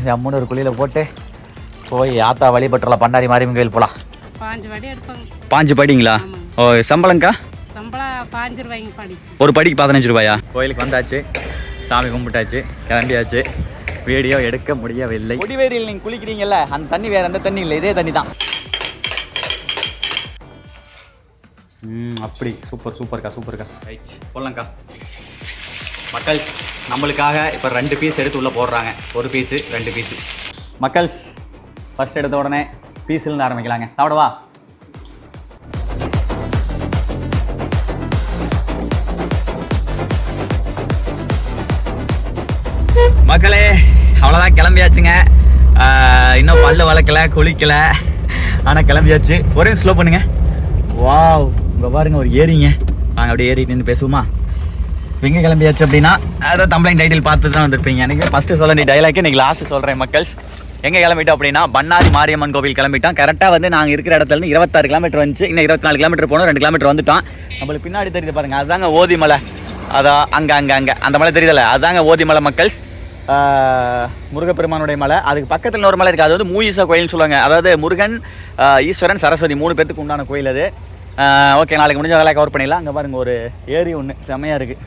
ஜம்முன்னு ஒரு குழியில் போட்டு போய் ஆத்தா வழிபட்டுறலாம். பண்ணாரி மாரியம்மன் கோயில் போகலாம். 5 படி எடுப்பாங்க. 5 படிங்களா? ஓ, சம்பளம்க்கா? சம்பளம் 5 ரூபாய்ங்க படி. ஒரு படிக்கு 15 ரூபாயா? கோயிலுக்கு வந்தாச்சு, சாமி கும்பிட்டாச்சு, கிளம்பியாச்சு. வீடியோ எடுக்க முடியவில்லை. கொடிவேரியில் நீங்கள் குளிக்கிறீங்கல்ல, அந்த தண்ணி வேறு எந்த தண்ணி இல்லை, இதே தண்ணி தான். அப்படி சூப்பர் சூப்பர்க்கா சூப்பர்க்கா. ரைட் போடலாங்க்கா. மக்கள் நம்மளுக்காக இப்போ 2 பீஸ் எடுத்து உள்ளே போடுறாங்க. 1 பீஸு 2 பீஸு. மக்கள்ஸ் ஃபஸ்ட் எடுத்த உடனே பீஸ்லேருந்து ஆரம்பிக்கலாங்க. சாப்பிடவா? மக்களே அவ்வளோதான், கிளம்பியாச்சுங்க. இன்னும் பல்லு வளர்க்கல, குளிக்கலை, ஆனால் கிளம்பியாச்சு. ஒரே ஸ்லோ பண்ணுங்க. வாவ், இங்கே பாருங்க ஒரு ஏரிங்க. வாங்க அப்படியே ஏறிட்டு நின்று பேசுவோமா? எங்கே கிளம்பியாச்சு அப்படின்னா, அதை தம்ப்ளைன் டைட்டில் பார்த்து தான் வந்திருப்பீங்க. எனக்கு ஃபஸ்ட்டு சொல்ல வேண்டிய டைலாக்கு இன்றைக்கி லாஸ்ட்டு சொல்கிறேன். மக்கள்ஸ் எங்கே கிளம்பிட்டோம் அப்படின்னா, பண்ணாரி மாரியம்மன் கோவில் கிளம்பிட்டோம். கரெக்டாக வந்து நாங்கள் இருக்கிற இடத்துலேருந்து 26 கிலோமீட்டர் வந்துச்சு. இன்னும் 24 கிலோமீட்டர் போனோம், 2 கிலோமீட்டர் வந்துட்டோம். நம்மளுக்கு பின்னாடி தெரியுது பாருங்கள், அதுதாங்க ஓதிமலை. அதான் அங்கே அந்த மலை தெரியுதில்ல, அதுதாங்க ஓதிமலை. மக்கள்ஸ் முருகப்பெருமானுடைய மலை. அதுக்கு பக்கத்தில் இன்னொரு மலை இருக்குது, அது வந்து மூஈசா கோயில்னு சொல்லுவாங்க. அதாவது முருகன், ஈஸ்வரன், சரஸ்வதி 3 பேருக்கு உண்டான கோயில் அது. ஓகே, நாளைக்கு முடிஞ்ச வேலையை கவர் பண்ணிடலாம். அங்கே பாருங்கள் ஒரு ஏரி ஒன்று செம்மையாக இருக்குது.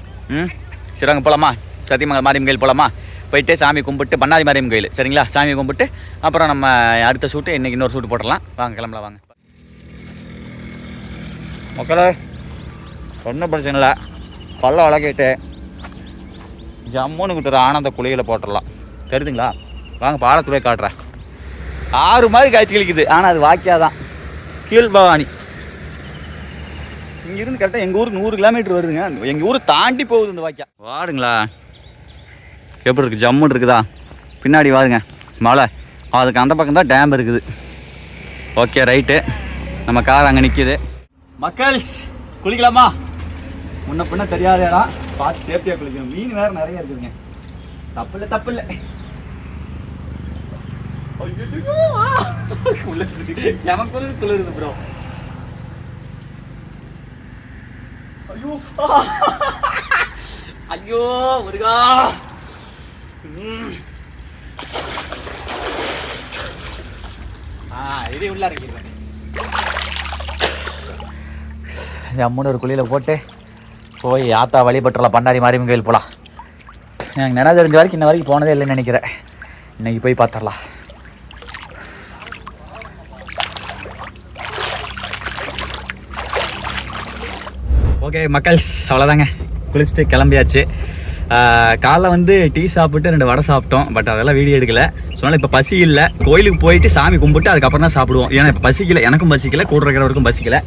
சரி வாங்க போகலாமா? சத்தியமங்கலம் மாரியம்மன் கோயில் போகலாமா? போயிட்டு சாமி கும்பிட்டு, பண்ணாரி மாரியம்மன் கோயில் சரிங்களா, சாமி கும்பிட்டு அப்புறம் நம்ம அடுத்த ஷூட்டு இன்றைக்கி இன்னொரு ஷூட்டு போட்டுடலாம். வாங்க கிளம்பலாம் வாங்க. மக்களே ஒன்றும் பிரச்சனை இல்லை, பல்ல வளர்க்கிட்டு ஜம்முன்னு கிட்ட ஆனந்த குளியில் போட்டுடலாம். தெரியுதுங்களா? வாங்க பாலத்துடைய காட்டுறேன். 6 மாதிரி காய்ச்சி கழிக்குது, ஆனால் அது வாக்கியாதான். கீழ்பவானி இங்கேருந்து கரெக்டாக எங்கள் ஊருக்கு 100 கிலோமீட்டர் வருதுங்க. எங்கள் ஊரை தாண்டி போகுது இந்த வாக்கியா. வாருங்களா எப்படி இருக்குது? ஜம்முன்னு இருக்குதா? பின்னாடி வாருங்க மலை, அதுக்கு அந்த பக்கம் தான் டேம் இருக்குது. ஓகே ரைட்டு, நம்ம கார் அங்கே நிற்கிது. மக்கள்ஸ் குளிக்கலாமா? முன்ன பின்ன தெரியாத இடம், பார்த்து சேஃப்டியாக குளிக்கணும். மீன் வேறு நிறைய இருக்குதுங்க. தப்பில்லை தப்பில்லை. எனக்கு குளிருது ப்ரோ. ஐயோ ஐயோ முருகா. இதே உள்ள இறக்கிடுவேன். ஜம்முன்னு ஒரு குழியில் போட்டு போய் ஆத்தா வழிபட்டுறலாம். பண்ணாரி மாரியம்மன் கோயில் போகலாம். எனக்கு நினைவு தெரிஞ்ச வரைக்கும் இன்ன வரைக்கும் போனதே இல்லைன்னு நினைக்கிறேன். இன்றைக்கி போய் பார்த்துடலாம். ஓகே மக்கள்ஸ் அவ்வளோதாங்க, குளிச்சுட்டு கிளம்பியாச்சு. காலைல வந்து டீ சாப்பிட்டு 2 வடை சாப்பிட்டோம். பட் அதெல்லாம் வீடியோ எடுக்கலை. சொன்னால் இப்போ பசி இல்லை. கோயிலுக்கு போயிட்டு சாமி கும்பிட்டு அதுக்கப்புறம் தான் சாப்பிடுவோம். ஏன்னா இப்போ பசிக்கலை, எனக்கும் பசிக்கலை, கூட இருக்கிறவருக்கும் பசிக்கலை.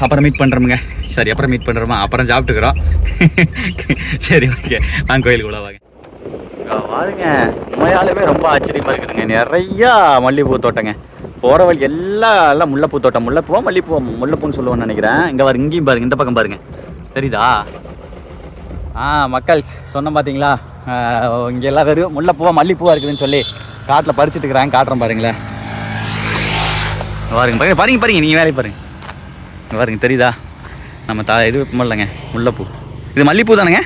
அப்புறம் மீட் பண்ணுறோமுங்க. சரி அப்புறம் மீட் பண்ணுறோமா? அப்புறம் சாப்பிட்டுக்கிறோம். சரி ஓகே வாங்க கோயிலுக்கு உள்ள வாங்க. வாருங்க, உண்மையாலுமே ரொம்ப ஆச்சரியமாக இருக்குதுங்க. நிறையா மல்லிகைப்பூ தோட்டங்க. போகிற வழி எல்லாம் முல்லைப்பூ தோட்டம். முல்லைப்பூன்னு சொல்லுவோன்னு நினைக்கிறேன். இங்கே பாருங்க, இங்கேயும் பாருங்கள், இந்த பக்கம் பாருங்கள், தெரியுதா? மக்கள் சொன்னோம் பார்த்தீங்களா, இங்கே எல்லாம் வெறும் முல்லைப்பூவா மல்லிப்பூவாக இருக்குதுன்னு சொல்லி காட்டில் பறிச்சுட்டு இருக்கிறாங்க. காட்டுறேன் பாருங்களேன். பாருங்க நீங்கள் வேலையை பாருங்க. பாருங்க தெரியுதா? நம்ம இது இல்லைங்க, முல்லைப்பூ. இது மல்லிப்பூ தானுங்க?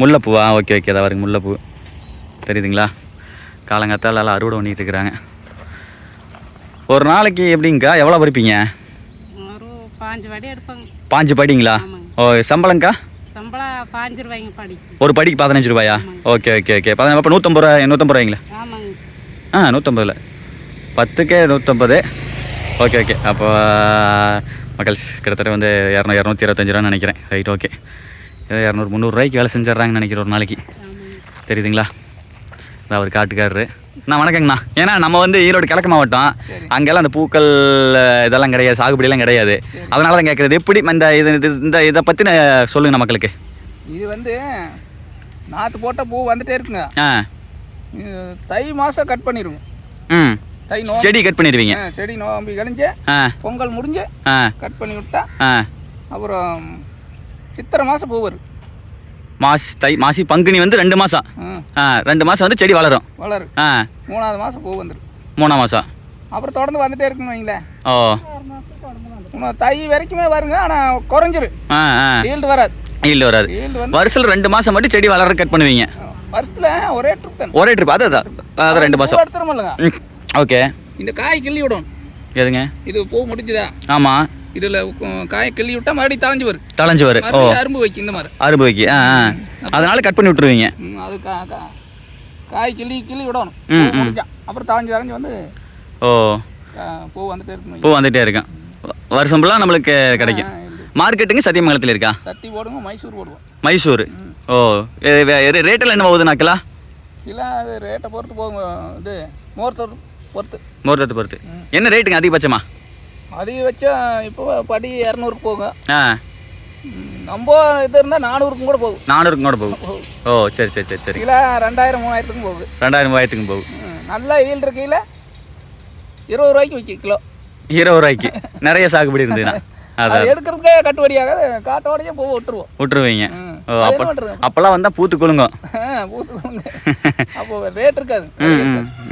முல்லைப்பூவா? ஓகே ஓகே, அதான் பாருங்க முல்லைப்பூ தெரியுதுங்களா? காலங்காத்தால் எல்லாம் அறுவடை பண்ணிட்டு இருக்கிறாங்க. ஒரு நாளைக்கு எப்படிங்கக்கா எவ்வளோ பறிப்பீங்க? 5 படி எடுப்பாங்க. 5 படிங்களா? ஓ, சம்பளம்க்கா? சம்பளம் 5 ரூபாய்ங்க படி. ஒரு படிக்கு 15 ரூபாயா? Okay okay okay. அப்போ 150 ரூபாய்ங்களா? ஆமாங்க. 150 10க்கு 150. Okay okay. அப்போ மக்கள் கிட்டத்தட்ட வந்து 225 ரூபான்னு நினைக்கிறேன். Right okay. 200-300 ரூபாய்க்கு வேலை செஞ்சிட்றாங்கன்னு நினைக்கிறேன் ஒரு நாளைக்கு. தெரியுதுங்களா? அவர் காட்டுக்காரரு. வணக்கங்கண்ணா. ஏன்னா நம்ம வந்து ஈரோடு கிழக்கு மாவட்டம், அங்கெல்லாம் அந்த பூக்கள் இதெல்லாம் கிடையாது, சாகுபடியெல்லாம் கிடையாது. அதனால தான் கேட்குறது. எப்படி இதை பற்றி சொல்லுங்கண்ணா மக்களுக்கு. இது வந்து நாற்று போட்டால் பூ வந்துட்டே இருக்குங்க. தை மாதம் கட் பண்ணிடுவோம். தை செடி கட் பண்ணிடுவீங்க? செடி நோம்பி கழிஞ்சு பொங்கல் முடிஞ்சு கட் பண்ணி விட்டா அப்புறம் சித்திரை மாதம் பூ வரும். மாசி பங்குனி வந்து 2 மாதம். 2 மாதம் வந்து செடி வளரும். 3ஆவது மாதம் பூ வந்துடும். 3ஆம் மாதம் அப்புறம் தொடர்ந்து வந்துட்டே இருக்குன்னு வைங்களேன். ஓ, தை வரைக்குமே வருங்க, ஆனால் குறைஞ்சிரும். ஈல்டு வராது. வருஷத்தில் 2 மாதம் மட்டும் செடி வளர கட் பண்ணுவீங்க. வருஷத்துல ஒரே ட்ரிப் தான். ஒரே ட்ரிப் அது 2 மாதம் எடுத்துரும் இல்லைங்க. ஓகே. இந்த காய் கிள்ளி விடணும். எதுங்க? இது பூ முடிஞ்சுதா? ஆமாம். இதில் காயை கிள்ளி விட்டா மறுபடியும் தளைஞ்சு வரும். ஓ, அரும்பு வைக்கும். இந்த மாதிரி அரும்பு வைக்கி. அதனால கட் பண்ணி விட்டுருவீங்க. அது காய் கிள்ளி விடணும். முடிஞ்சா அப்புறம் தளைஞ்சு வந்து ஓ, பூ வந்துட்டே இருக்கும். பூ வந்துட்டே இருக்கும். வருஷம் ஃபுல்லாக நம்மளுக்கு கிடைக்கும். மார்க்கெட்டுங்க சத்தியமங்கலத்தில் இருக்கா? சத்தி போடுங்க, மைசூர் போடுவோம். மைசூர். ஓ, ரேட்டெல்லாம் என்ன போகுது நாக்கலா? சில ரேட்டை பொறுத்து போகும். இது மோர்த்தத்து பொறுத்து என்ன ரேட்டுங்க அதிகபட்சமா? அதிகபட்சம் இப்போ படி 200 போகும். நம்ம இது இருந்தால் 400க்கும் கூட போகும். 400க்கும் கூட போகும். ஓ, சரி சரி சரி சரி. கிலோ 2000 3000க்கும் போகுது. 2000 3000க்கும் போகும். நல்லா ஈல் இருக்கையில் 20 ரூபாய்க்கு விற்கும் கிலோ. 20 ரூபாய்க்கு நிறைய சாகுபடி இருந்ததுன்னா அது எடுக்கிறதுக்கே கட்டுப்படியாக காட்டோடையே போக விட்டுருவீங்க. ஓ, அப்பெல்லாம் வந்தால் பூத்து கொழுங்க. அப்போ ரேட் இருக்காது.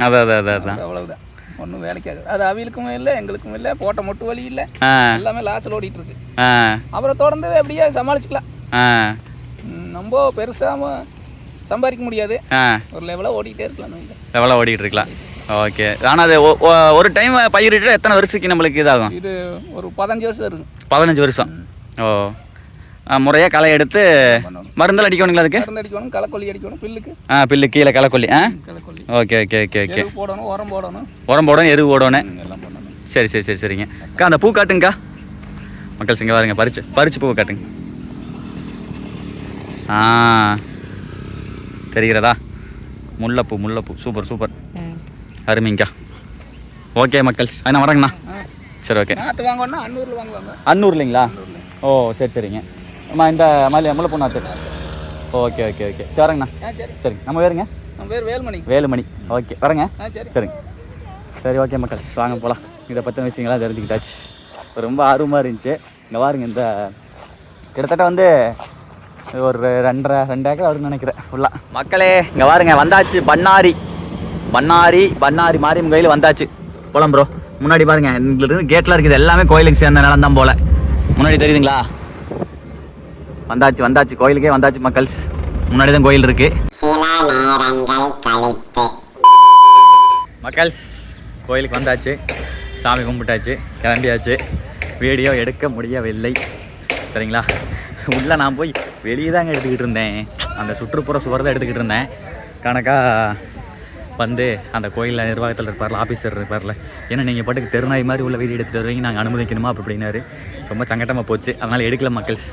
அதான் அவ்வளவுதான். ஒன்றும் வேலைக்காது. அது அவியலுக்கும் இல்லை, எங்களுக்கும் இல்லை. போட்ட மொட்டு வலி இல்லை, எல்லாமே லாஸில் ஓடிட்டு இருக்கு. அப்புறம் தொடர்ந்து அப்படியே சமாளிச்சுக்கலாம். நம்ம பெருசாக சம்பாதிக்க முடியாது. ஒரு லெவலாக ஓடிக்கிட்டே இருக்கலாம். ஓகே. ஆனால் அது ஒரு டைம் பயிரிட்டு எத்தனை வருஷத்துக்கு நம்மளுக்கு இதாகும்? இது ஒரு 15 வருஷம் இருக்கும். 15 வருஷம். ஓ, முறையாக களை எடுத்து மருந்தெல்லாம் அடிக்கணுங்களா? அதுக்கு மருந்து அடிக்கணும், களைக்கொல்லி அடிக்கணும். பில்லு கீழே களைக்கொல்லி. களைக்கொல்லி. Okay okay okay okay. போடணும், உரம் போடணும், எருவு போடணும். எல்லாம் போடணும். சரி சரிங்க. அக்கா அந்த பூ காட்டுங்கக்கா. மக்கள் இங்கே பாருங்க, பறிச்சு பூவை காட்டுங்க. தெரிகிறதா? முல்லைப்பூ சூப்பர் அருமைங்கக்கா. ஓகே மக்கள்ஸ், நான் வரேங்கண்ணா. சரி, ஓகே. நாற்று வாங்கணும்னா அன்னூரில் வாங்குவாங்க. அன்னூர்லைங்களா? ஓ, சரிங்க. அம்மா இந்த முல்லைப்பூ நாற்று. ஓகே சரிங்கண்ணா. சரி, நம்ம வேறுங்க? நம்ம பேர் வேலுமணி. ஓகே, வரேங்க. சரிங்க. சரி, ஓகே மக்கள்ஸ், வாங்க போகலாம். இதை பற்றின விஷயங்கள்லாம் தெரிஞ்சுக்கிட்டாச்சு. ரொம்ப ஆர்வமாக இருந்துச்சு. இங்கே பாருங்க, இந்த கிட்டத்தட்ட வந்து ஒரு 2 ஏக்கர் வரும்னு நினைக்கிறேன் ஃபுல்லாக. மக்களே இங்கே பாருங்க, வந்தாச்சு. பண்ணாரி மாரியம்மன் கோயில் வந்தாச்சு. போலாம் ப்ரோ. முன்னாடி பாருங்க, எங்களுக்கு கேட்டில் இருக்குது. எல்லாமே கோயிலுக்கு சேர்ந்த நிலம் தான் போல. முன்னாடி தெரியுதுங்களா? வந்தாச்சு கோயிலுக்கே வந்தாச்சு மக்கள்ஸ். முன்னாடி தான் கோயில் இருக்கு மக்கள்ஸ். கோயிலுக்கு வந்தாச்சு, சாமி கும்பிட்டாச்சு, கிளம்பியாச்சு. வீடியோ எடுக்க முடியவில்லை, சரிங்களா? உள்ளே நான் போய் வெளியே தாங்க எடுத்துக்கிட்டு இருந்தேன். அந்த சுற்றுப்புற சுவர் தான் எடுத்துக்கிட்டு இருந்தேன். கணக்கா வந்து அந்த கோயிலில் நிர்வாகத்தில் இருப்பார்ல, ஆஃபீஸர் இருப்பார்ல, ஏன்னா நீங்கள் பாட்டுக்கு தெருநாய் மாதிரி உள்ள வீடியோ எடுத்துகிட்டு வருவீங்க, நாங்கள் அனுமதிக்கணுமா அப்படின்னாரு. ரொம்ப சங்கட்டமாக போச்சு. அதனால் எடுக்கல மக்கள்ஸ்.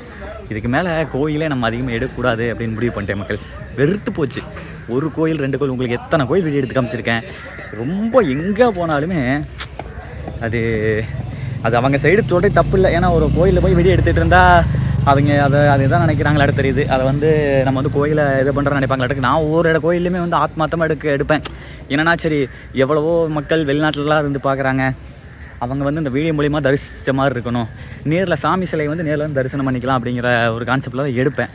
இதுக்கு மேலே கோயிலே நம்ம அதிகமாக எடுக்கக்கூடாது அப்படின்னு முடிவு பண்ணிட்டேன் மக்கள்ஸ். வெறுத்து போச்சு. ஒரு கோயில் 2 கோயில், உங்களுக்கு எத்தனை கோயில் வீடியோ எடுத்து காமிச்சிருக்கேன். ரொம்ப எங்கே போனாலுமே அது அவங்க சைடு சொல்கிறது தப்பு இல்லை. ஏன்னா ஒரு கோயிலில் போய் வீடியோ எடுத்துகிட்டு இருந்தால் அவங்க அதை தான் நினைக்கிறாங்களா தெரியுது. அதை வந்து நம்ம வந்து கோயிலை இது பண்ணுறோன்னு நினைப்பாங்களா. நான் ஒவ்வொரு கோயிலுமே வந்து ஆத்மார்த்தமாக எடுப்பேன். என்னன்னா, சரி எவ்வளவோ மக்கள் வெளிநாட்டிலலாம் இருந்து பார்க்குறாங்க, அவங்க வந்து இந்த வீடியோ மூலிமா தரிசித்த மாதிரி இருக்கணும். நேரில் சாமி சிலையை வந்து நேரில் வந்து தரிசனம் பண்ணிக்கலாம் அப்படிங்கிற ஒரு கான்செப்டில் தான் எடுப்பேன்.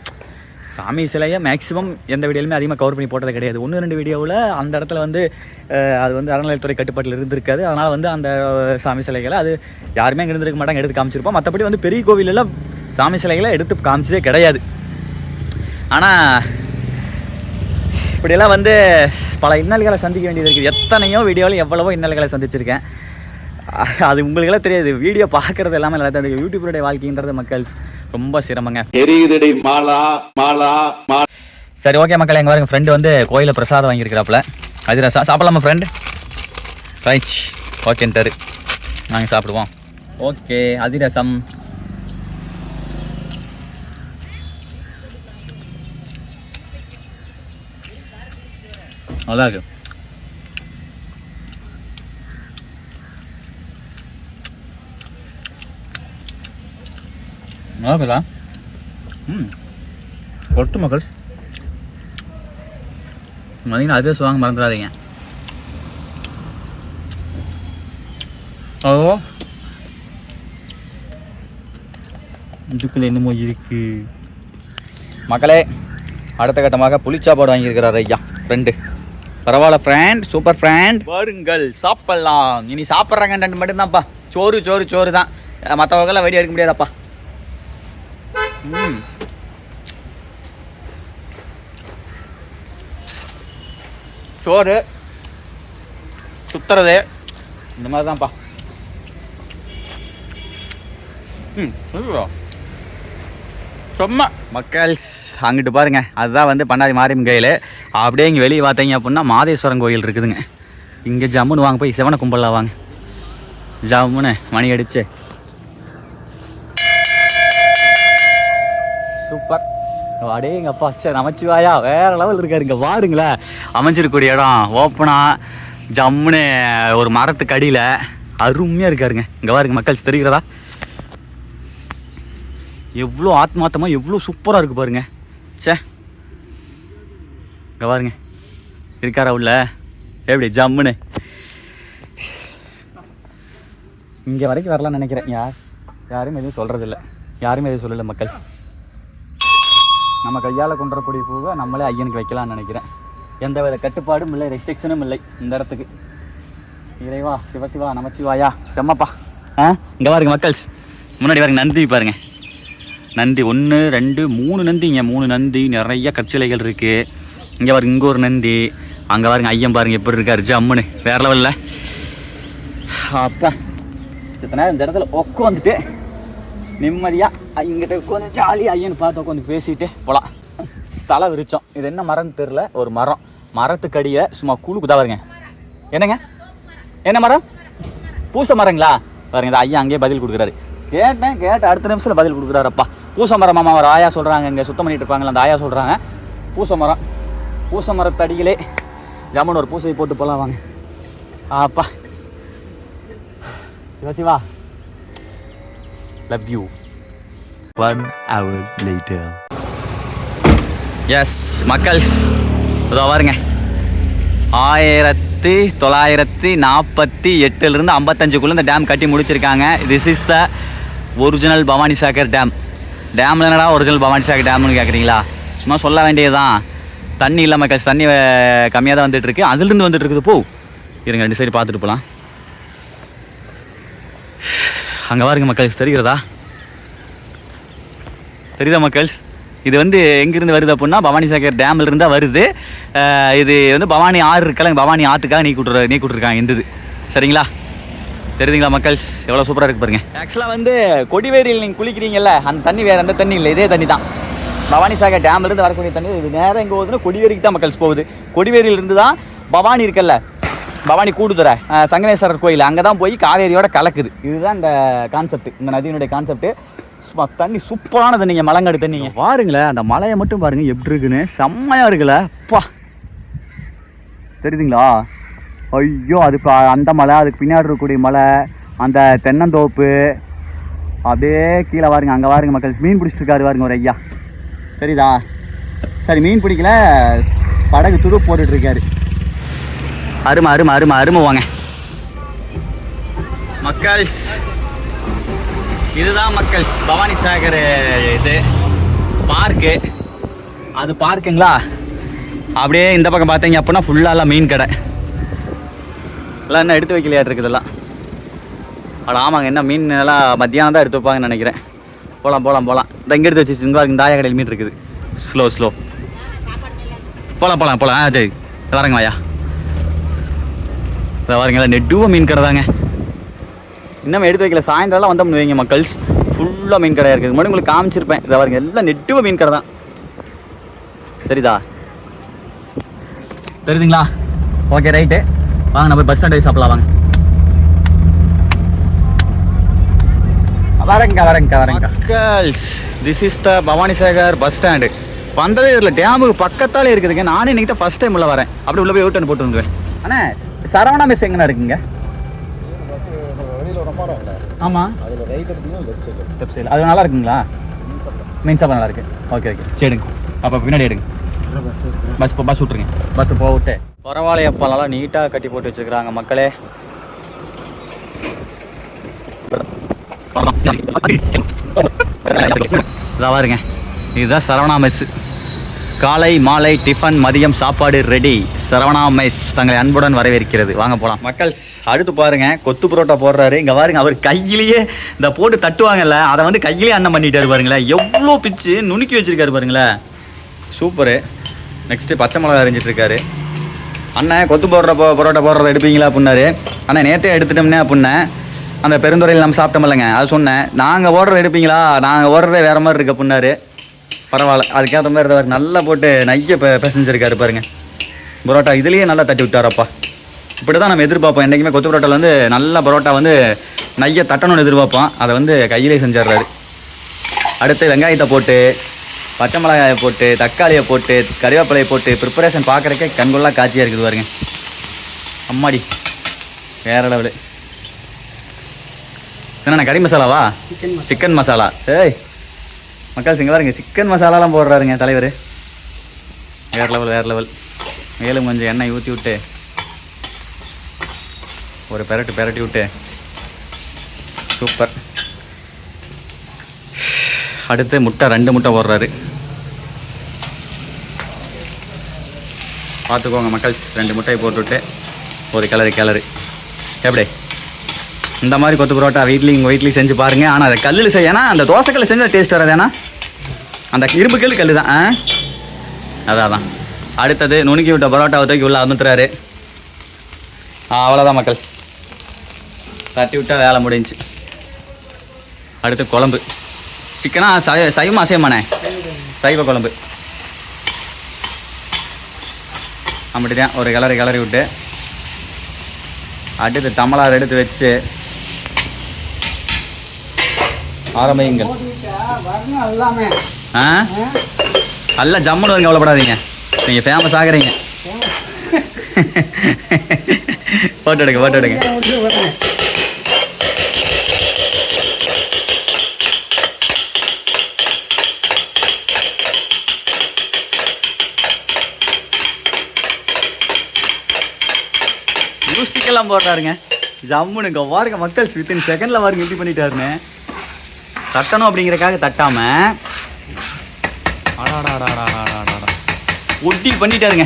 சாமி சிலையை மேக்ஸிமம் எந்த வீடியோலையுமே அதிகமாக கவர் பண்ணி போட்டது கிடையாது. 1-2 வீடியோவில் அந்த இடத்துல வந்து அது வந்து அறநிலையத்துறை கட்டுப்பாட்டில் இருந்திருக்காது. அதனால் வந்து அந்த சாமி சிலைகளை அது யாருமே அங்கே இருந்திருக்க மாட்டாங்க, எடுத்து காமிச்சிருப்போம். மற்றபடி வந்து பெரிய கோவிலெல்லாம் சாமி சிலைகளை எடுத்து காமிச்சதே கிடையாது. ஆனால் இப்படியெல்லாம் வந்து பல இன்னல்களை சந்திக்க வேண்டியது இருக்குது. எத்தனையோ வீடியோவில் எவ்வளவோ இன்னல்களை சந்திச்சிருக்கேன். அது உங்களுக்கெல்லாம் தெரியாது. வீடியோ பார்க்குறது எல்லாமே நல்லா தெரியும். யூடியூபருடைய வாழ்க்கைன்றது மக்கள் ரொம்ப சிரமங்க. சரி, ஓகே மக்கள். எங்கள் பாருங்க, ஃப்ரெண்டு வந்து கோயிலில் பிரசாதம் வாங்கியிருக்கிறாப்புல. அதிரசம் சாப்பிடலாமா ஃப்ரெண்ட்? ரைட், ஓகேன்ட்டாரு. நாங்கள் சாப்பிடுவோம். ஓகே, அதிரசம். நல்லா இருக்கு. நல்லா இருக்குதா? பொறுத்து மக்கள். வந்தீங்கன்னா அதே வாங்க மறந்துடாதீங்க. ஓ, இதுக்குள்ள என்னமோ இருக்கு மக்களே. அடுத்த கட்டமாக புளிச்சாப்பாடு வாங்கியிருக்கிறார் ஐயா ஃப்ரெண்டு. பரவாயில்ல ஃப்ரெண்ட், சூப்பர் ஃப்ரெண்ட். பாருங்கள், சாப்பிட்லாம். இனி சாப்பிட்ற கண்டென்ட் மட்டும்தான்ப்பா. சோறு தான். மற்றவங்கெல்லாம் வெடி எடுக்க முடியாதாப்பா. சோறு சுத்துறது இந்த மாதிரி தான்ப்பா. சும்மா மக்கள்ஸ் அங்கிட்டு பாருங்க, அதுதான் வந்து பண்ணாரி மாரியம்மன் கோயில். அப்படியே இங்கே வெளியே பார்த்தீங்க அப்படின்னா மாதேஸ்வரன் கோயில் இருக்குதுங்க. இங்கே ஜம்முன்னு வாங்க, போய் சிவனை கும்பலில் வாங்க, ஜம்முன்னு மணி அடிச்சு. சூப்பர். அடே எங்கள் அப்பா சே நமச்சிவாயா வேற லெவல் இருக்காரு. இங்கே பாருங்களேன், அமைஞ்சிருக்கக்கூடிய இடம் ஓப்பனாக ஜம்முன்னு ஒரு மரத்துக்கு அடியில் அருமையாக இருக்காருங்க. இங்கே பாருங்க மக்கள்ஸ், தெரிகிறதா எவ்வளோ ஆத்மார்த்தமாக எவ்வளோ சூப்பராக இருக்குது பாருங்க. சே இங்கே பாருங்க இருக்காரா உள்ள எப்படி ஜம்முன்னு. இங்கே வரைக்கும் வரலாம்னு நினைக்கிறேன். யாரும் எதுவும் சொல்கிறதில்ல, யாருமே எதுவும் சொல்லலை மக்கள். நம்ம கையால் கொண்டுறக்கூடிய பூவை நம்மளே ஐயனுக்கு வைக்கலாம்னு நினைக்கிறேன். எந்த வித கட்டுப்பாடும் இல்லை, ரெஸ்ட்ரிக்ஷனும் இல்லை இந்த இடத்துக்கு. இறைவா சிவசிவா நமச்சிவாயா செம்மப்பா. இங்கே பாருங்க மக்கள்ஸ், முன்னாடி பாருங்க நந்தி பாருங்க. நந்தி 1 2 3 நந்திங்க, 3 நந்தி, நிறைய கற்சிலைகள் இருக்குது. இங்கே பாருங்க இங்கே ஒரு நந்தி, அங்கே பாருங்க ஐயன் பாருங்க எப்படி இருக்காரு ஜம்முன்னு வேற லெவலில். அப்பா சித்த நேரம் இந்த இடத்துல உட்காந்துட்டு நிம்மதியாக இங்கிட்ட உட்காந்து ஜாலியாக ஐயன் பார்த்து உட்காந்து பேசிட்டு போகலாம். தலை விரிச்சோம். இது என்ன மரம்னு தெரில, ஒரு மரம். மரத்துக்கடியை சும்மா குழுக்குதா பாருங்க. என்னங்க என்ன மரம்? பூச மரங்களா? பாருங்க இந்த ஐயா அங்கேயே பதில் கொடுக்குறாரு. கேட்ட அடுத்த நிமிஷத்தில் பதில் கொடுக்குறாருப்பா. பூச மரம் மாமா ஒரு ஆயா சொல்கிறாங்க, இங்கே சுத்தம் பண்ணிட்டு இருப்பாங்களா அந்த ஆயா சொல்கிறாங்க பூச மரம். பூச மரத்தடியிலே ஜாமுன் ஒரு பூசை போட்டு போகலாம் வாங்க. அப்பா Sivasiva love you. 1 hour later. Yes மக்கள், இதோ பாருங்க 1948 55 இந்த டேம் கட்டி முடிச்சிருக்காங்க. This is the original Bhavani Sagar dam. டேமில் என்னடா ஒரிஜினல் பவானி சாகர் டேம்னு கேட்குறீங்களா? சும்மா சொல்ல வேண்டியதுதான். தண்ணி இல்லை மக்கள், தண்ணி கம்மியாக தான் வந்துட்டுருக்கு. அதுலேருந்து வந்துட்டு இருக்குது. போ இருங்க 2 சைடு பார்த்துட்டு போகலாம். அங்கே பாருங்க மக்கள், தெரிகிறதா? தெரியுதா மக்கள்? இது வந்து எங்கேருந்து வருது அப்படின்னா பவானி சாகர் டேமில் இருந்தால் வருது. இது வந்து பவானி ஆறு இருக்கல, பவானி ஆற்றுக்காக நீ கூட்டிருக்காங்க இந்த இது. சரிங்களா? தெரியுதுங்களா மக்கள்? எவ்வளோ சூப்பராக இருக்கு பாருங்க. ஆக்சுவலாக வந்து கொடிவேரியில் நீங்கள் குளிக்கிறீங்கல்ல, அந்த தண்ணி வேறு எந்த தண்ணி இல்லை, இதே தண்ணி தான். பவானி சாகர் டேம்லேருந்து வரக்கூடிய தண்ணி இது நேரம் எங்கே போகுதுன்னா கொடிவேரிக்கு தான் மக்கள்ஸ் போகுது. கொடிவேரியிலிருந்து தான் பவானி இருக்குல்ல, பவானி கூடுதுறை சங்கமேஸ்வரர் கோயில், அங்கே தான் போய் காவேரியோட கலக்குது. இதுதான் இந்த கான்செப்ட், இந்த நதியினுடைய கான்செப்ட். தண்ணி சூப்பரான தண்ணிங்க, மலங்காடு தண்ணிங்க. பாருங்களேன் அந்த மலையை மட்டும் பாருங்க எப்படி இருக்குன்னு, செம்மையாக இருக்குல்ல அப்பா. தெரியுதுங்களா? ஐயோ அது அந்த மலை, அதுக்கு பின்னாடி இருக்கக்கூடிய மலை, அந்த தென்னந்தோப்பு, அப்படியே கீழே பாருங்க. அங்கே பாருங்க மக்கள், மீன் பிடிச்சிட்டு இருக்காரு பாருங்க ஒரு ஐயா. சரிதா? சரி மீன் பிடிக்கல, படகு துடு போட்டுட்ருக்காரு. அருமை அருமை அருமை அருமை வாங்க மக்கள்ஸ். இதுதான் மக்கள்ஸ் பவானி சாகர் இது பார்க்கு. அது பார்க்குங்களா? அப்படியே இந்த பக்கம் பார்த்தீங்க அப்படின்னா ஃபுல்லாலாம் மீன் கடை எல்லாம் என்ன எடுத்து வைக்கலையாட்டு இருக்குது இதெல்லாம். அவ்வளோ ஆமாங்க, என்ன மீன் எல்லாம் மத்தியானம் தான் எடுத்து வைப்பாங்கன்னு நினைக்கிறேன். போகலாம் இந்த இங்கே எடுத்து வச்சு இங்கே இந்த ஆயா கடையில் மீன் இருக்குது. ஸ்லோ போகலாம் சரி வரங்க வாயா. இதை வரீங்களா நெட்டுவ மீன் கடை தாங்க. இன்னும் எடுத்து வைக்கல, சாயந்தரம்லாம் வந்தோம்னு வைங்க மக்கள்ஸ் ஃபுல்லாக மீன் கடையாக இருக்குது. முன்னாடி உங்களுக்கு காமிச்சிருப்பேன். இதை பாருங்க எல்லாம் நெட்டுவ மீன் கடை தான். தெரியுதா? தெரியுதுங்களா? ஓகே ரைட்டு வாங்க, நம்ம பஸ் ஸ்டாண்ட் சாப்பிடலாம் வாங்க. வரேங்க மக்கள்ஸ், this is the Bhavani Sagar bus stand. வந்ததே இதில் டேமுக்கு பக்கத்தாலே இருக்குதுங்க. நானே இன்றைக்கி தான் ஃபஸ்ட் டைம் உள்ளே வரேன். அப்படி உள்ளே போய் யூட்டன் போட்டு வந்துடுவேன். அண்ணா சரவணா மெஸ் எங்கண்ணா இருக்குங்க? ஆமாம் லெஃப்ட் சைடு. அது நல்லா இருக்குங்களா? மீன் சாப்பிட நல்லா இருக்கு. ஓகே சரிங்க. அப்போ பின்னாடி எடுங்க. பஸ் விட்ருங்க. பஸ் போட்டு பரவாயில்லையப்பாலாம் நீட்டாக கட்டி போட்டு வச்சுருக்குறாங்க மக்களே. இதான் பாருங்க, இதுதான் சரவணா மெஸ். காலை மாலை டிஃபன் மதியம் சாப்பாடு ரெடி. சரவணா மெஸ் தங்களை அன்புடன் வரவேற்கிறது. வாங்க போகலாம் மக்கள். அடுத்து பாருங்க கொத்து புரோட்டா போடுறாரு. இங்கே பாருங்க, அவர் கையிலேயே இந்த போட்டு தட்டுவாங்கல்ல, அதை வந்து கையிலேயே அன்னம் பண்ணிட்டாரு பாருங்களேன். எவ்வளோ பிச்சு நுணுக்கி வச்சிருக்காரு பாருங்களேன். சூப்பரு. நெக்ஸ்ட்டு பச்சை மிளகா அரிஞ்சிட்டு இருக்காரு. அண்ணன் கொத்து போடுற பரோட்டா போடுறத எடுப்பீங்களா அப்படின்னாரு. அண்ணா நேற்றே எடுத்துட்டோம்னே அப்படின்னேன். அந்த பெருந்துறையில் நம்ம சாப்பிட்டோமில்லைங்க, அது சொன்னேன். நாங்கள் ஓடுறத எடுப்பீங்களா, நாங்கள் ஓடுறதே வேறு மாதிரி இருக்குது அப்படின்னாரு. பரவாயில்ல, அதுக்கேற்ற மாதிரி தான் நல்லா போட்டு நைய பெசஞ்சிருக்காரு பாருங்க. பரோட்டா இதுலேயே நல்லா தட்டி விட்டாரப்பா. இப்படி தான் நம்ம எதிர்பார்ப்போம். என்றைக்குமே கொத்து பரோட்டாவில் வந்து நல்ல பரோட்டா வந்து நைய தட்டணும்னு எதிர்பார்ப்போம். அதை வந்து கையிலே செஞ்சிடுறாரு. அடுத்து வெங்காயத்தை போட்டு, பச்சை மிளகாயை போட்டு, தக்காளியை போட்டு, கறிவேப்பிலையை போட்டு ப்ரிப்பரேஷன் பார்க்குறக்கே கண்கொள்ளா காட்சியாக இருக்குது பாருங்க. அம்மாடி வேறு லெவலு. என்னண்ணா கறி மசாலாவா? சிக்கன் மசாலா. ஏய் மக்கள் இங்கே பாருங்க, சிக்கன் மசாலாலாம் போடுறாருங்க தலைவர். வேறு லெவல் வேறு லெவல். மேலும் கொஞ்சம் எண்ணெய் ஊற்றி விட்டு ஒரு பெரட்டி விட்டு சூப்பர். அடுத்து முட்டை 2 முட்டை போடுறாரு. பார்த்துக்கோங்க மக்கள், 2 முட்டையை போட்டுவிட்டு ஒரு கிளறு எப்படி இந்த மாதிரி கொத்து பரோட்டா வீட்லேயும் செஞ்சு பாருங்கள். ஆனால் அதை கல்லில் செய்யனா அந்த தோசைக்கல்ல செஞ்சால் டேஸ்ட் வராது. ஏன்னா அந்த இரும்பு கல் தான். அதான் அடுத்தது நுணுக்கி விட்ட பரோட்டாவை தூக்கி உள்ள அமுத்துறாரு. அவ்வளோதான் மக்கள், தட்டி விட்டால் வேலை முடிஞ்சு. அடுத்து குழம்பு. சிக்கனா சைவமா அசைவமானே? சைவ குழம்பு. அப்படிதான் ஒரு கிளறி விட்டு அடுத்து டம்ளர் எடுத்து வச்சு ஆரம்பியுங்கள். நல்லா ஜம்முன்னு வந்து கவலைப்படாதீங்க, நீங்கள் ஃபேமஸ் ஆகுறீங்க. போட்டோ எடுங்க. மியூசிக்கெல்லாம் போடுறாருங்க ஜம்முனுங்க. பாருங்க மக்கள், வித்தின் செகண்டில் பாருங்க எப்படி பண்ணிட்டாருன்னு. தட்டணும் அப்படிங்கிறக்காக தட்டாம ஒட்டி பண்ணிட்டாருங்க.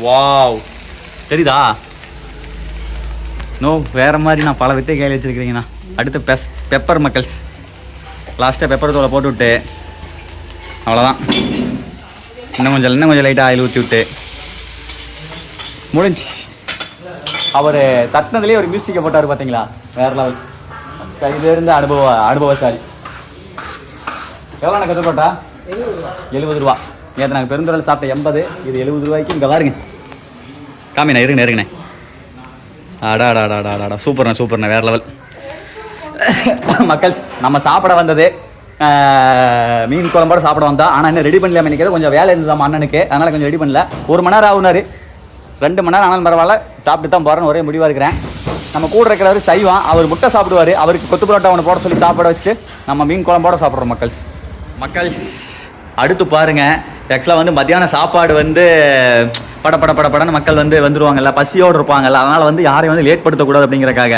வாவ், தெரியுதா? நோ வேறு மாதிரி நான் பல வித்தை கையில் வச்சுருக்கிறீங்கண்ணா. அடுத்து பெப்பர் மக்கள்ஸ். லாஸ்ட்டாக பெப்பர் தூளை போட்டு விட்டு அவ்வளோதான். இன்னும் கொஞ்சம் லைட்டாக ஆயில் ஊற்றி விட்டு முடிஞ்சு. அவர் தட்டினதுலேயே ஒரு மியூசிக்கை போட்டார் பார்த்தீங்களா, வேறு லெவல். கையிலேருந்து அனுபவசாலி. எவ்வளோ எனக்கு போட்டா? 70 ரூபா. நேற்று நாங்கள் பெருந்துறையில் சாப்பிட்ட 80, இது 70 ரூபாய்க்கு. இங்கே பாருங்க, காமிண்ணா இருங்கண்ணே. அடாடாடாடாடா சூப்பர்ண்ணா வேறு லெவல். மக்கள் நம்ம சாப்பிட வந்தது மீன் குழம்போட சாப்பிட வந்தோம். ஆனால் இன்னும் ரெடி பண்ணலாமல் நினைக்கிறது, கொஞ்சம் வேலை இருந்ததாம் அண்ணனுக்கு, அதனால் கொஞ்சம் ரெடி பண்ணல. 1 மணி நேரம் ஆகுனாரு, 2 மணி நேரம் ஆனாலும் பரவாயில்ல, சாப்பிட்டு தான் போகிறேன்னு ஒரே முடிவாக இருக்கிறேன். நம்ம கூட இருக்கிறவர் சைவம், அவர் முட்டை சாப்பிடுவார். அவருக்கு கொத்து பரோட்டா ஒன்று போட சொல்லி சாப்பிட வச்சுட்டு நம்ம மீன் குழம்போட சாப்பிட்றோம் மக்கள்ஸ். அடுத்து பாருங்கள், ஆக்சுவலாக வந்து மத்தியானம் சாப்பாடு வந்து படன்னு மக்கள் வந்துடுவாங்கல்ல, பசியோடு இருப்பாங்கல்ல. அதனால் வந்து யாரையும் வந்து லேட் படுத்தக்கூடாது அப்படிங்கிறக்காக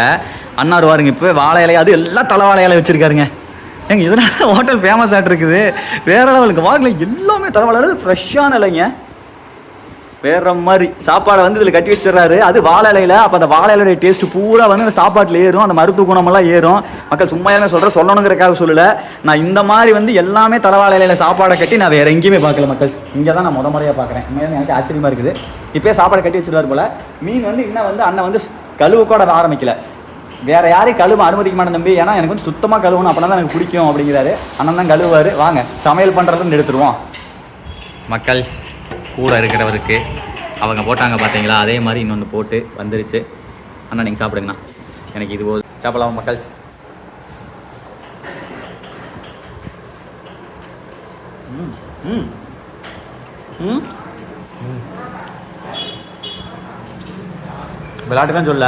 அண்ணா வருவாருங்க. இப்போ வாழை இலை, அது எல்லாம் தலை வாழை இலை வச்சுருக்காருங்க. ஏங்க இதனால் ஹோட்டல் ஃபேமஸ் ஆகிட்டு இருக்குது வேறு லெவலுக்கு. வாங்கல எல்லாமே தலை வாழை இலை, ஃப்ரெஷ்ஷான இலைங்க, வேற மாதிரி. சாப்பாடை வந்து இதில் கட்டி வச்சிடறாரு, அது வாழை இலையில். அப்போ அந்த வாழை இலையுடைய டேஸ்ட்டு பூரா வந்து அந்த சாப்பாட்டில் ஏறும், அந்த மருத்துவ குணமெல்லாம் ஏறும். மக்கள் சும்மா என்ன சொல்லணுங்கிறக்காக சொல்லலை. நான் இந்த மாதிரி வந்து எல்லாமே தலைவாழை இலையில் சாப்பாடை கட்டி நான் வேறு எங்கேயுமே பார்க்கல மக்கள். இங்கே தான் நான் முறையாக பார்க்குறேன். எனக்கு ஆச்சரியமாக இருக்குது. இப்போயே சாப்பாடை கட்டி வச்சிருவார் போல். மீன் வந்து இன்னும் வந்து அண்ணன் வந்து கழுவு கூட ஆரம்பிக்கல. வேறு யாரையும் கழுவ அனுமதிக்க மாட்டேன் தம்பி, ஏன்னா எனக்கு வந்து சுத்தமாக கழுவணும், அப்படின்னா தான் எனக்கு பிடிக்கும் அப்படிங்கிறாரு. அண்ணன் தான் கழுவுவார். வாங்க சமையல் பண்ணுறதுன்னு எடுத்துருவோம். மக்கள் கூட இருக்கிறவருக்கு அவங்க போட்டாங்க பார்த்தீங்களா, அதே மாதிரி இன்னொன்று போட்டு வந்துருச்சு. அண்ணா நீங்கள் சாப்பிடுங்கண்ணா, எனக்கு இது போதும். சாப்பிடலாம் மக்கள். விளையாட்டுதான் சொல்ல,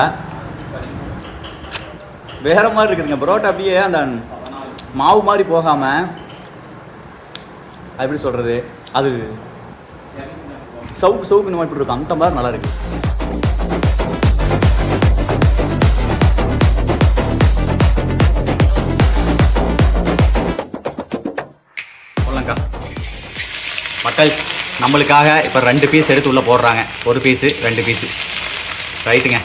வேற மாதிரி இருக்குதுங்க. பரோட்டா அப்படியே அந்த மாவு மாதிரி போகாமல், அது எப்படி சொல்கிறது, அது சவுக்கு இந்த மாதிரி இருக்கும், அந்த மாதிரி நல்லா இருக்கு. சொல்லங்கக்கா மக்கள், நம்மளுக்காக இப்போ 2 பீஸ் எடுத்து உள்ளே போடுறாங்க. 1 பீஸு 2 பீஸு ரைட்டுங்க.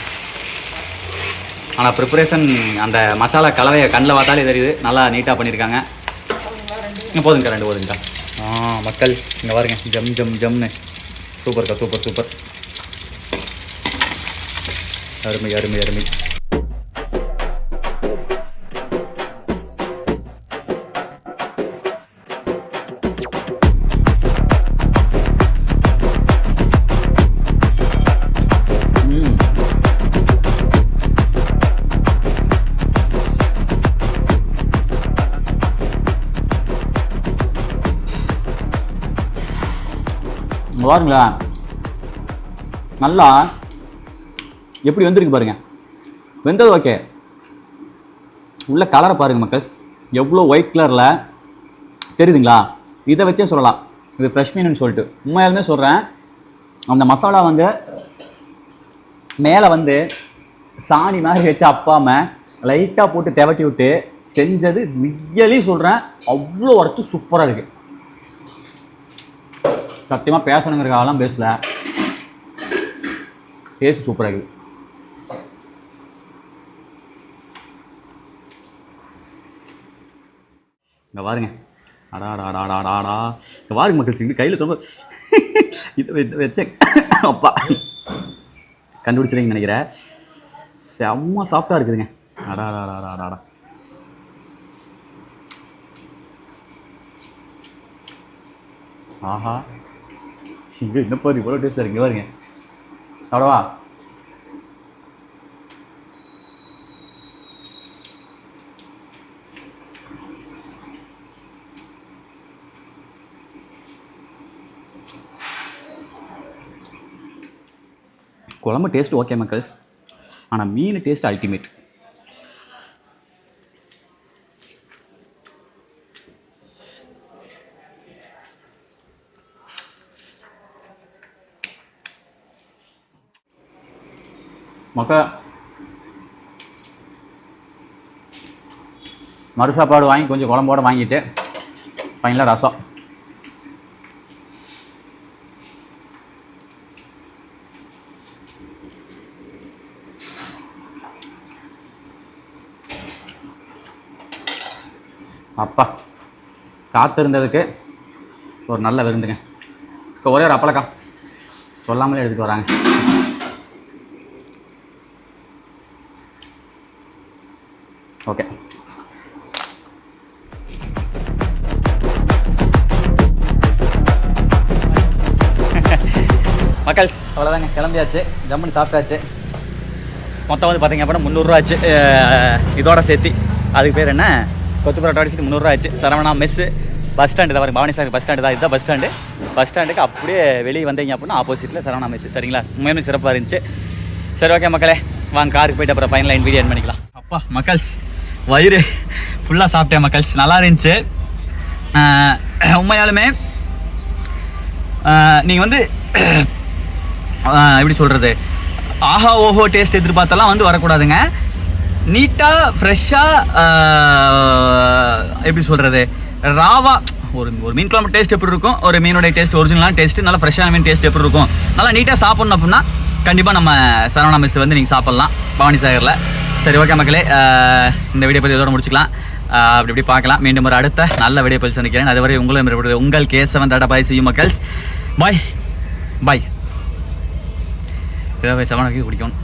ஆனால் ப்ரிப்பரேஷன் அந்த மசாலா கலவையை கண்ணில் பார்த்தாலே தெரியுது, நல்லா நீட்டாக பண்ணியிருக்காங்க. போதுங்கக்கா 2 போதுங்கக்கா. மக்கள் இங்கே பாருங்க, ஜம்னு சூப்பர்க்கா, சூப்பர் சூப்பர். அருமை அருமை அருமை. பாருங்களா, நல்லா எப்படி வந்திருக்கு பாருங்க. வெந்தது ஓகே, உள்ள கலரை பாருங்க மக்கள்ஸ், எவ்வளோ ஒயிட் கலரில் தெரியுதுங்களா? இதை வச்சே சொல்லலாம் இது ஃப்ரெஷ் மீனுன்னு சொல்லிட்டு. உண்மையாலுமே சொல்கிறேன், அந்த மசாலா வந்து மேலே வந்து சாணி மாதிரி வச்சு அப்பாமல் லைட்டாக போட்டு தெவட்டி விட்டு செஞ்சது ரியலி சொல்கிறேன், அவ்வளோ ஒர்த்து சூப்பராக இருக்குது. சத்தியமாக பேசணுங்கிறக்காகலாம் பேசல, டேஸ்ட் சூப்பராக இருக்குது. இங்கே பாருங்க, அடாடாடாடாடா, இங்கே பாருங்க மக்கள், இங்கே கையில் ரொம்ப இது வச்சேன் அப்பா கண்டுபிடிச்சிருங்கன்னு நினைக்கிறேன். செம்ம சாஃப்டாக இருக்குதுங்க. அடாடாடாடாடா. ஆஹா, இங்கே என்ன பாரு இவ்வளோ டேஸ்ட்டாக இருக்கு. பாருங்க, அவ்வளோவா குழம்பு டேஸ்ட் ஓகே மக்கள்ஸ், ஆனால் மீன் டேஸ்ட் அல்டிமேட். மக்கள் மறுசாப்பாடு வாங்கி கொஞ்சம் குழம்போட வாங்கிட்டு ஃபைனலாக ரசம். அப்பா காத்திருந்ததுக்கு ஒரு நல்ல விருந்துங்க. இப்போ ஒரே ஒரு அப்பளக்கா சொல்லாமலே எடுத்துகிட்டு வராங்க. ஓகே, மக்கள் அவ்வளோதாங்க, கிளம்பியாச்சு, ஜம்முன்னு சாப்பிட்டாச்சு. மொத்தம் வந்து பார்த்தீங்க அப்படின்னா 300 ரூபா ஆச்சு இதோட சேர்த்து. அதுக்கு பேர் என்ன, கொத்து பரோட்டா அடிச்சுட்டு 300 ரூபா ஆச்சு. சரவணா மெஸ்ஸு பஸ் ஸ்டாண்டு தான், பவானி சார் பஸ் ஸ்டாண்டு தான், இதுதான் பஸ் ஸ்டாண்டு. பஸ் ஸ்டாண்டுக்கு அப்படியே வெளியே வந்தீங்க அப்படின்னா ஆப்போசிட்டில் சரவணா மெஸ்ஸு. சரிங்களா, உண்மையுமே சிறப்பாக இருந்துச்சு. சரி ஓகே மக்களே, வாங்க காருக்கு போய்ட்டு அப்புறம் ஃபைனல் லைன் வீடியோ என் பண்ணிக்கலாம். அப்பா மக்கள்ஸ், வயிறு ஃபுல்லாக சாப்பிட்டேன் மக்கள்ஸ், நல்லா இருந்துச்சு. உண்மையாலுமே நீங்கள் வந்து எப்படி சொல்கிறது, ஆஹா ஓஹோ டேஸ்ட் எதிர்பார்த்தெல்லாம் வந்து வரக்கூடாதுங்க. நீட்டாக ஃப்ரெஷ்ஷாக எப்படி சொல்கிறது, ராவா ஒரு மீன் குழம்பு டேஸ்ட் எப்படி இருக்கும், ஒரு மீனுடைய டேஸ்ட் ஒரிஜினலான டேஸ்ட்டு, நல்லா ஃப்ரெஷ்ஷான மீன் டேஸ்ட் எப்படி இருக்கும், நல்லா நீட்டாக சாப்பிட்ணும் அப்படின்னா கண்டிப்பாக நம்ம சரவணா மெஸ் வந்து நீங்கள் சாப்பிட்லாம் பவானி சாகரில். சரி ஓகே மக்களே, இந்த வீடியோ பற்றி இதோட முடிச்சுக்கலாம். அப்படி இப்படி பார்க்கலாம். மீண்டும் ஒரு அடுத்த நல்ல வீடியோ பற்றி சந்திக்கிறேன். அதுவரை உங்கள் கேசவன் டாடா பாய். see you மக்கள்ஸ், பாய் பாய். ஏதாவது சவனுக்கு குடிக்கணும்.